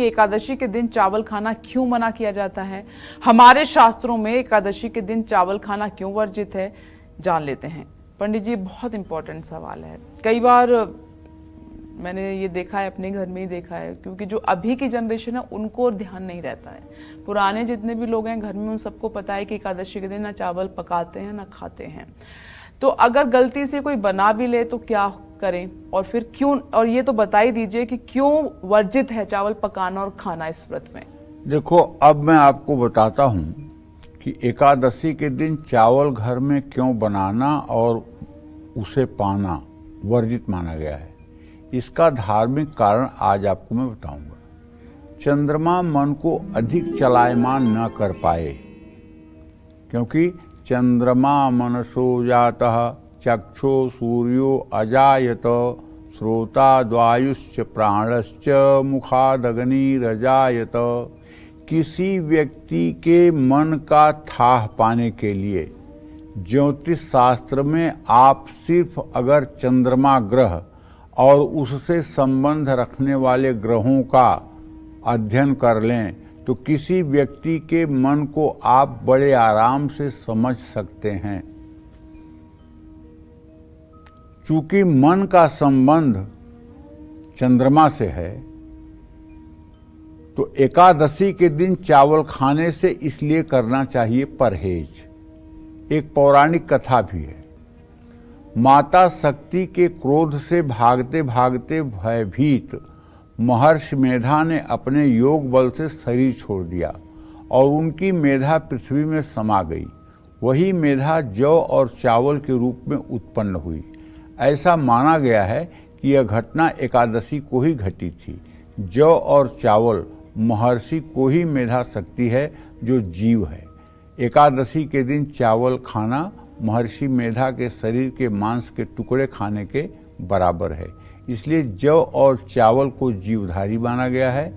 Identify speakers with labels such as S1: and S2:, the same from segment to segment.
S1: कि एकादशी के दिन चावल खाना क्यों मना किया जाता है, हमारे शास्त्रों में एकादशी के दिन चावल खाना क्यों वर्जित है, जान लेते हैं। पंडित जी, बहुत इंपॉर्टेंट सवाल है। कई बार मैंने ये देखा है, अपने घर में ही देखा है, क्योंकि जो अभी की जनरेशन है उनको ध्यान नहीं रहता है। पुराने जितने भी लोग हैं घर में, उन सबको पता है कि एकादशी के दिन ना चावल पकाते हैं ना खाते हैं। तो अगर गलती से कोई बना भी ले तो क्या करें, और फिर क्यों, और ये तो बता ही दीजिए कि क्यों वर्जित है चावल पकाना और खाना इस व्रत में।
S2: देखो, अब मैं आपको बताता हूं कि एकादशी के दिन चावल घर में क्यों बनाना और उसे पाना वर्जित माना गया है। इसका धार्मिक कारण आज आपको मैं बताऊंगा। चंद्रमा मन को अधिक चलायमान न कर पाए, क्योंकि चंद्रमा मनसो जातः चक्षो सूर्यो अजायत श्रोता द्वायुश्च प्राणश्च मुखादग्निरजायत। किसी व्यक्ति के मन का थाह पाने के लिए ज्योतिष शास्त्र में आप सिर्फ अगर चंद्रमा ग्रह और उससे संबंध रखने वाले ग्रहों का अध्ययन कर लें तो किसी व्यक्ति के मन को आप बड़े आराम से समझ सकते हैं। चूंकि मन का संबंध चंद्रमा से है, तो एकादशी के दिन चावल खाने से इसलिए करना चाहिए परहेज। एक पौराणिक कथा भी है। माता शक्ति के क्रोध से भागते भागते भयभीत महर्षि मेधा ने अपने योग बल से शरीर छोड़ दिया और उनकी मेधा पृथ्वी में समा गई। वही मेधा जौ और चावल के रूप में उत्पन्न हुई। ऐसा माना गया है कि यह घटना एकादशी को ही घटी थी। जौ और चावल महर्षि को ही मेधा शक्ति है जो जीव है। एकादशी के दिन चावल खाना महर्षि मेधा के शरीर के मांस के टुकड़े खाने के बराबर है। इसलिए जौ और चावल को जीवधारी माना गया है।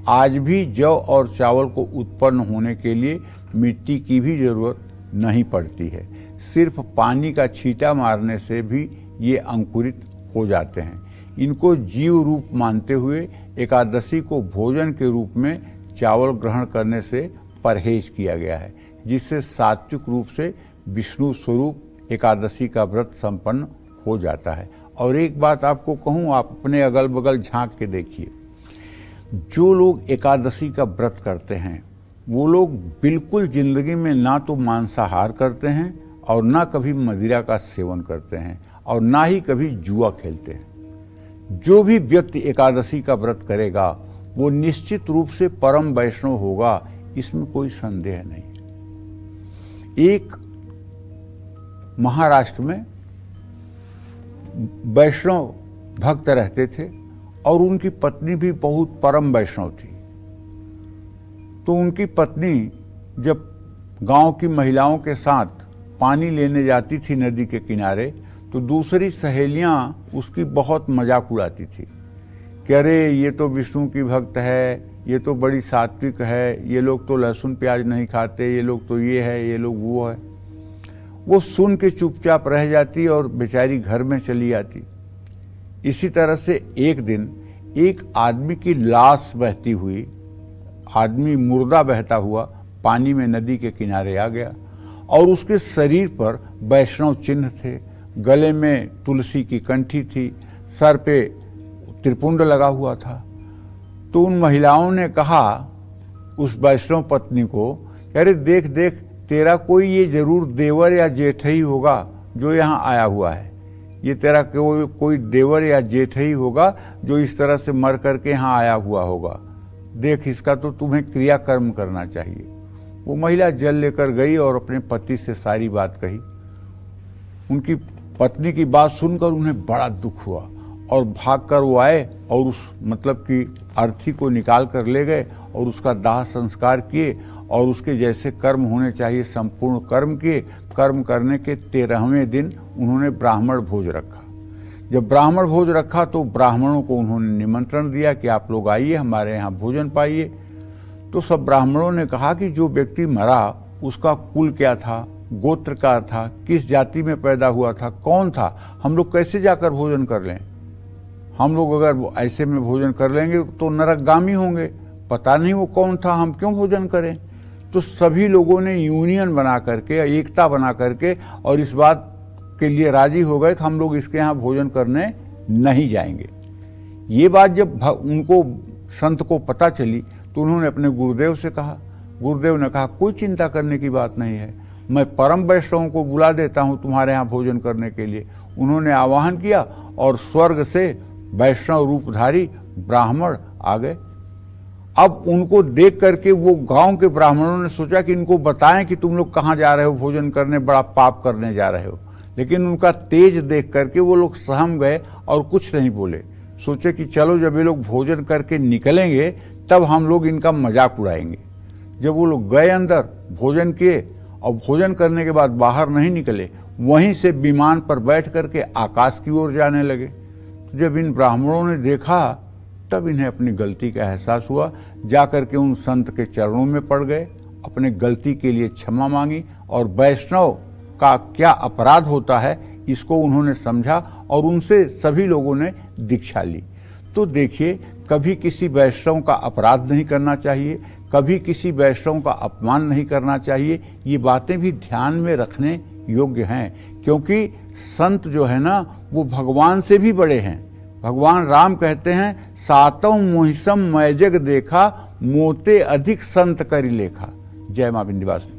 S2: आज भी जौ और चावल को उत्पन्न होने के लिए मिट्टी की भी जरूरत नहीं पड़ती है। सिर्फ पानी का छींटा मारने से भी ये अंकुरित हो जाते हैं। इनको जीव रूप मानते हुए एकादशी को भोजन के रूप में चावल ग्रहण करने से परहेज किया गया है, जिससे सात्विक रूप से विष्णु स्वरूप एकादशी का व्रत संपन्न हो जाता है। और एक बात आपको कहूँ, आप अपने अगल बगल झांक के देखिए, जो लोग एकादशी का व्रत करते हैं वो लोग बिल्कुल जिंदगी में ना तो मांसाहार करते हैं और ना कभी मदिरा का सेवन करते हैं और ना ही कभी जुआ खेलते हैं। जो भी व्यक्ति एकादशी का व्रत करेगा वो निश्चित रूप से परम वैष्णव होगा, इसमें कोई संदेह नहीं। एक महाराष्ट्र में वैष्णव भक्त रहते थे और उनकी पत्नी भी बहुत परम वैष्णव थी। तो उनकी पत्नी जब गांव की महिलाओं के साथ पानी लेने जाती थी नदी के किनारे, तो दूसरी सहेलियां उसकी बहुत मजाक उड़ाती थी कि अरे ये तो विष्णु की भक्त है, ये तो बड़ी सात्विक है, ये लोग तो लहसुन प्याज नहीं खाते, ये लोग तो ये है, ये लोग वो है। वो सुन के चुपचाप रह जाती और बेचारी घर में चली आती। इसी तरह से एक दिन एक आदमी की लाश बहती हुई, आदमी मुर्दा बहता हुआ पानी में नदी के किनारे आ गया और उसके शरीर पर वैष्णव चिन्ह थे, गले में तुलसी की कंठी थी, सर पे त्रिपुंड लगा हुआ था। तो उन महिलाओं ने कहा उस वैष्णव पत्नी को, अरे देख देख, तेरा कोई ये जरूर देवर या जेठ ही होगा जो यहाँ आया हुआ है। ये तेरा कोई देवर या जेठ ही होगा जो इस तरह से मर करके यहाँ आया हुआ होगा। देख, इसका तो तुम्हें क्रियाकर्म करना चाहिए। वो महिला जल लेकर गई और अपने पति से सारी बात कही। उनकी पत्नी की बात सुनकर उन्हें बड़ा दुख हुआ और भागकर वो आए और उस मतलब की अर्थी को निकाल कर ले गए और उसका दाह संस्कार किए और उसके जैसे कर्म होने चाहिए संपूर्ण कर्म किए। कर्म करने के 13वें दिन उन्होंने ब्राह्मण भोज रखा। जब ब्राह्मण भोज रखा तो ब्राह्मणों को उन्होंने निमंत्रण दिया कि आप लोग आइए, हमारे यहाँ भोजन पाइए। तो सब ब्राह्मणों ने कहा कि जो व्यक्ति मरा उसका कुल क्या था, गोत्र का था, किस जाति में पैदा हुआ था, कौन था, हम लोग कैसे जाकर भोजन कर लें। हम लोग अगर ऐसे में भोजन कर लेंगे तो नरकगामी होंगे, पता नहीं वो कौन था, हम क्यों भोजन करें। तो सभी लोगों ने यूनियन बना करके, एकता बना करके और इस बात के लिए राजी हो गए कि हम लोग इसके यहाँ भोजन करने नहीं जाएंगे। ये बात जब उनको संत को पता चली तो उन्होंने अपने गुरुदेव से कहा। गुरुदेव ने कहा कोई चिंता करने की बात नहीं है, मैं परम वैष्णवों को बुला देता हूँ तुम्हारे यहाँ भोजन करने के लिए। उन्होंने आवाहन किया और स्वर्ग से वैष्णव रूपधारी ब्राह्मण आ गए। अब उनको देख करके वो गांव के ब्राह्मणों ने सोचा कि इनको बताएं कि तुम लोग कहाँ जा रहे हो भोजन करने, बड़ा पाप करने जा रहे हो। लेकिन उनका तेज देख करके वो लोग सहम गए और कुछ नहीं बोले। सोचे कि चलो जब ये लोग भोजन करके निकलेंगे तब हम लोग इनका मजाक उड़ाएंगे। जब वो लोग गए अंदर, भोजन किए और भोजन करने के बाद बाहर नहीं निकले, वहीं से विमान पर बैठ करके आकाश की ओर जाने लगे। तो जब इन ब्राह्मणों ने देखा तब इन्हें अपनी गलती का एहसास हुआ। जाकर के उन संत के चरणों में पड़ गए, अपने गलती के लिए क्षमा मांगी और वैष्णव का क्या अपराध होता है इसको उन्होंने समझा और उनसे सभी लोगों ने दीक्षा ली। तो देखिए, कभी किसी वैष्णव का अपराध नहीं करना चाहिए, कभी किसी वैष्णव का अपमान नहीं करना चाहिए। ये बातें भी ध्यान में रखने योग्य हैं, क्योंकि संत जो है ना वो भगवान से भी बड़े हैं। भगवान राम कहते हैं, सातों मोहिसम मैं जग देखा, मोते अधिक संत करि लेखा। जय मां विंध्यवासिनी।